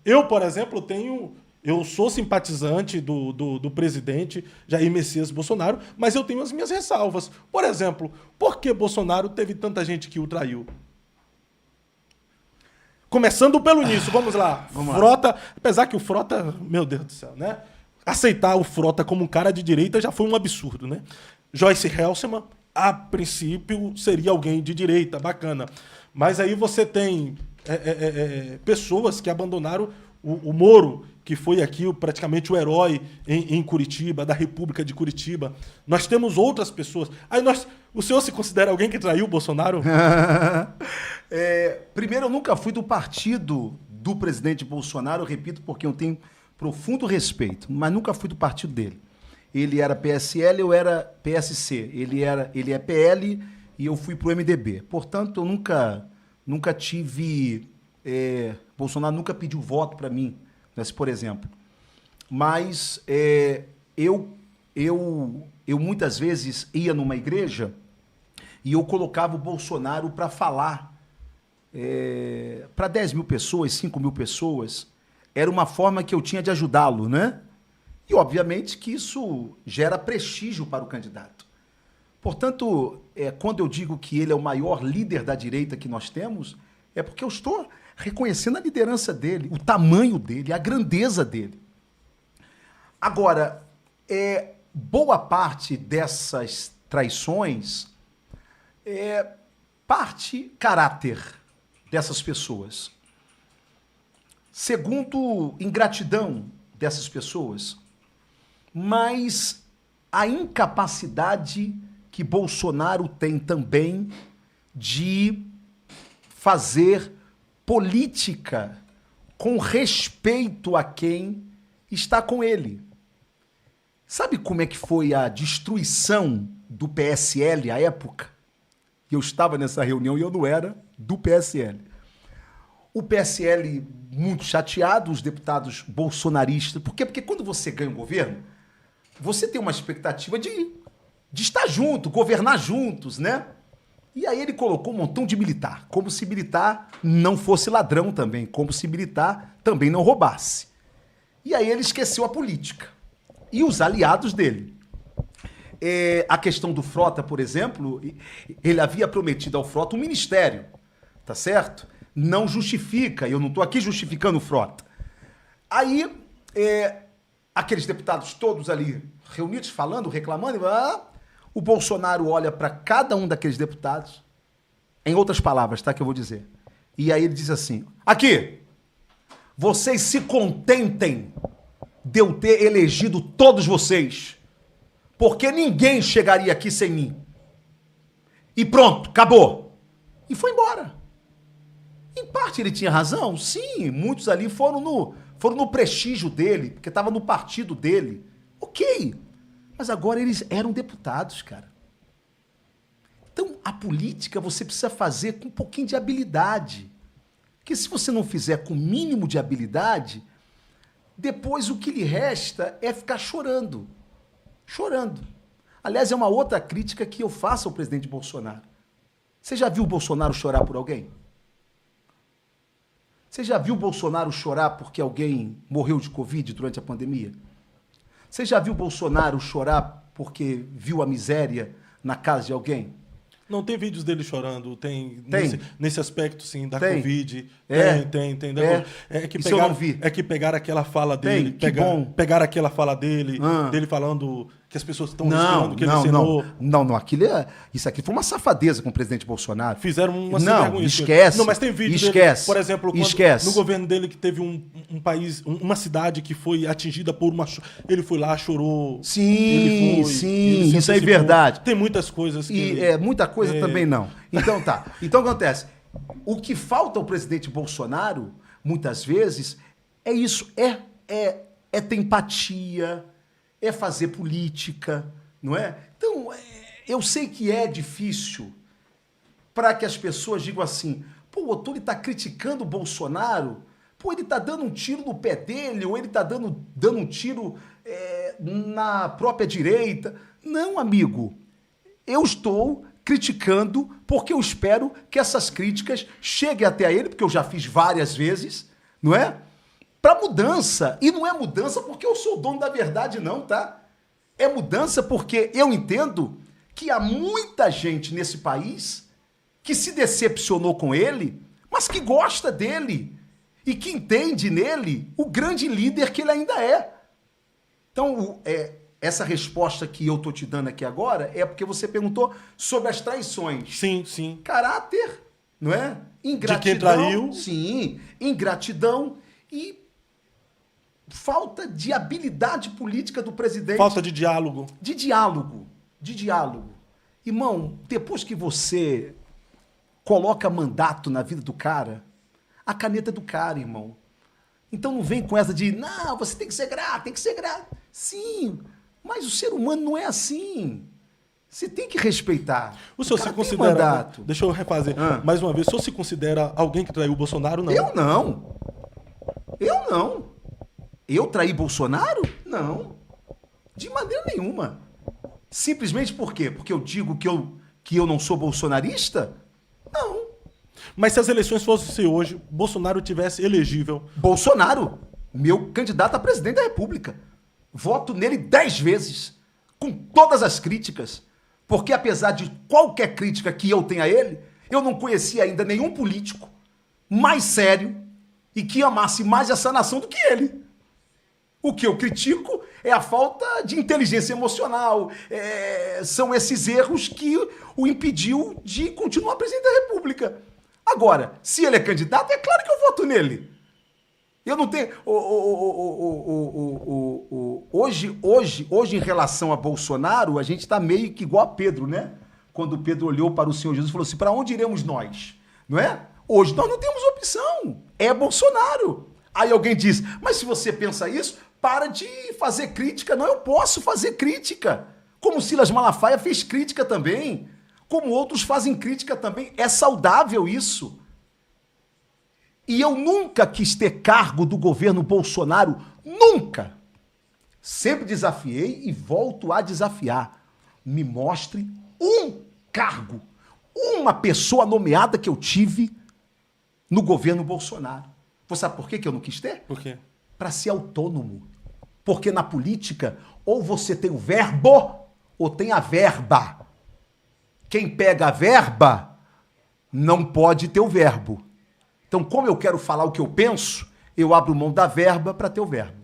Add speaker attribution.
Speaker 1: Eu, por exemplo, eu sou simpatizante do presidente Jair Messias Bolsonaro, mas eu tenho as minhas ressalvas. Por exemplo, por que Bolsonaro teve tanta gente que o traiu? Começando pelo início, vamos lá. Frota, apesar que o Frota, meu Deus do céu, né? Aceitar o Frota como um cara de direita já foi um absurdo, né? Joyce Helsemann, a princípio, seria alguém de direita, bacana. Mas aí você tem pessoas que abandonaram o Moro, que foi aqui praticamente o herói em Curitiba, da República de Curitiba. Nós temos outras pessoas. O senhor se considera alguém que traiu o Bolsonaro?
Speaker 2: Primeiro, eu nunca fui do partido do presidente Bolsonaro, eu repito, porque eu tenho profundo respeito, mas nunca fui do partido dele. Ele era PSL, eu era PSC. Ele é PL e eu fui pro MDB. Portanto, eu nunca tive... Bolsonaro nunca pediu voto para mim, né, por exemplo. Mas eu muitas vezes ia numa igreja e eu colocava o Bolsonaro para falar para 10 mil pessoas, 5 mil pessoas. Era uma forma que eu tinha de ajudá-lo, né? E, obviamente, que isso gera prestígio para o candidato. Portanto, quando eu digo que ele é o maior líder da direita que nós temos, é porque eu estou reconhecendo a liderança dele, o tamanho dele, a grandeza dele. Agora, boa parte dessas traições parte caráter dessas pessoas. Segundo, ingratidão dessas pessoas, mas a incapacidade que Bolsonaro tem também de fazer política com respeito a quem está com ele. Sabe como é que foi a destruição do PSL à época? Eu estava nessa reunião e eu não era do PSL. O PSL muito chateado, os deputados bolsonaristas. Por quê? Porque quando você ganha o governo, você tem uma expectativa de estar junto, governar juntos, né? E aí ele colocou um montão de militar, como se militar não fosse ladrão também, como se militar também não roubasse. E aí ele esqueceu a política e os aliados dele. A questão do Frota, por exemplo, ele havia prometido ao Frota um ministério, tá certo? Não justifica, eu não estou aqui justificando o Frota. Aí, aqueles deputados todos ali reunidos, falando, reclamando, o Bolsonaro olha para cada um daqueles deputados, em outras palavras, tá, que eu vou dizer. E aí ele diz assim, aqui, vocês se contentem de eu ter elegido todos vocês, porque ninguém chegaria aqui sem mim. E pronto, acabou. E foi embora. Em parte ele tinha razão, sim, muitos ali foram no prestígio dele, porque estava no partido dele. Ok, mas agora eles eram deputados, cara. Então, a política você precisa fazer com um pouquinho de habilidade. Porque se você não fizer com o mínimo de habilidade, depois o que lhe resta é ficar chorando. Chorando. Aliás, é uma outra crítica que eu faço ao presidente Bolsonaro. Você já viu o Bolsonaro chorar por alguém? Você já viu o Bolsonaro chorar porque alguém morreu de Covid durante a pandemia? Você já viu o Bolsonaro chorar porque viu a miséria na casa de alguém?
Speaker 1: Não, tem vídeos dele chorando, tem. Nesse aspecto, sim, da
Speaker 2: tem.
Speaker 1: Covid. Tem.
Speaker 2: Isso eu não vi.
Speaker 1: É que pegaram aquela fala dele. Pegaram aquela fala dele, dele falando que as pessoas estão respirando, que ele ensinou.
Speaker 2: Não, isso aqui foi uma safadeza com o presidente Bolsonaro.
Speaker 1: Fizeram uma
Speaker 2: Não, esquece.
Speaker 1: Não, mas tem vídeo
Speaker 2: dele,
Speaker 1: por exemplo, no governo dele que teve um país, uma cidade que foi atingida por uma... Ele foi lá, chorou.
Speaker 2: Sim, isso é verdade.
Speaker 1: Tem muitas coisas que...
Speaker 2: muita coisa também não. Então tá. Então o que acontece? O que falta ao presidente Bolsonaro, muitas vezes, é isso. É ter empatia, é fazer política, não é? Então, eu sei que é difícil para que as pessoas digam assim, pô, o Ottoni está criticando o Bolsonaro, pô, ele está dando um tiro no pé dele, ou ele está dando um tiro na própria direita. Não, amigo. Eu estou criticando porque eu espero que essas críticas cheguem até a ele, porque eu já fiz várias vezes, não é? para mudança. E não é mudança porque eu sou o dono da verdade, não, tá? É mudança porque eu entendo que há muita gente nesse país que se decepcionou com ele, mas que gosta dele e que entende nele o grande líder que ele ainda é. Então, essa resposta que eu tô te dando aqui agora é porque você perguntou sobre as traições.
Speaker 1: Sim, sim.
Speaker 2: Caráter, não é? Ingratidão.
Speaker 1: De quem traiu.
Speaker 2: Sim, ingratidão e falta de habilidade política do presidente.
Speaker 1: Falta de diálogo.
Speaker 2: De diálogo. De diálogo. Irmão, depois que você coloca mandato na vida do cara, a caneta é do cara, irmão. Então não vem com essa de, não, você tem que ser grato, tem que ser grato. Sim, mas o ser humano não é assim. Você tem que respeitar.
Speaker 1: O senhor se considera... Mandato. Deixa eu refazer. Mais uma vez, o senhor se considera alguém que traiu o Bolsonaro? Não.
Speaker 2: Eu não. Eu não. Eu traí Bolsonaro? Não. De maneira nenhuma. Simplesmente por quê? Porque eu digo que eu não sou bolsonarista? Não.
Speaker 1: Mas se as eleições fossem hoje, Bolsonaro tivesse elegível...
Speaker 2: Bolsonaro, meu candidato a presidente da República. Voto nele 10 vezes, com todas as críticas. Porque apesar de qualquer crítica que eu tenha a ele, eu não conhecia ainda nenhum político mais sério e que amasse mais essa nação do que ele. O que eu critico é a falta de inteligência emocional, são esses erros que o impediu de continuar presidente da República. Agora, se ele é candidato, é claro que eu voto nele. Eu não tenho... Hoje, em relação a Bolsonaro, a gente está meio que igual a Pedro, né? Quando Pedro olhou para o Senhor Jesus e falou assim, para onde iremos nós? Não é? Hoje nós não temos opção. É Bolsonaro. Aí alguém diz, mas se você pensa isso, para de fazer crítica. Não, eu posso fazer crítica. Como Silas Malafaia fez crítica também. Como outros fazem crítica também. É saudável isso. E eu nunca quis ter cargo do governo Bolsonaro. Nunca. Sempre desafiei e volto a desafiar. Me mostre um cargo, uma pessoa nomeada que eu tive no governo Bolsonaro. Você sabe por que eu não quis ter?
Speaker 1: Por quê?
Speaker 2: Para ser autônomo. Porque na política, ou você tem o verbo, ou tem a verba. Quem pega a verba, não pode ter o verbo. Então, como eu quero falar o que eu penso, eu abro mão da verba para ter o verbo.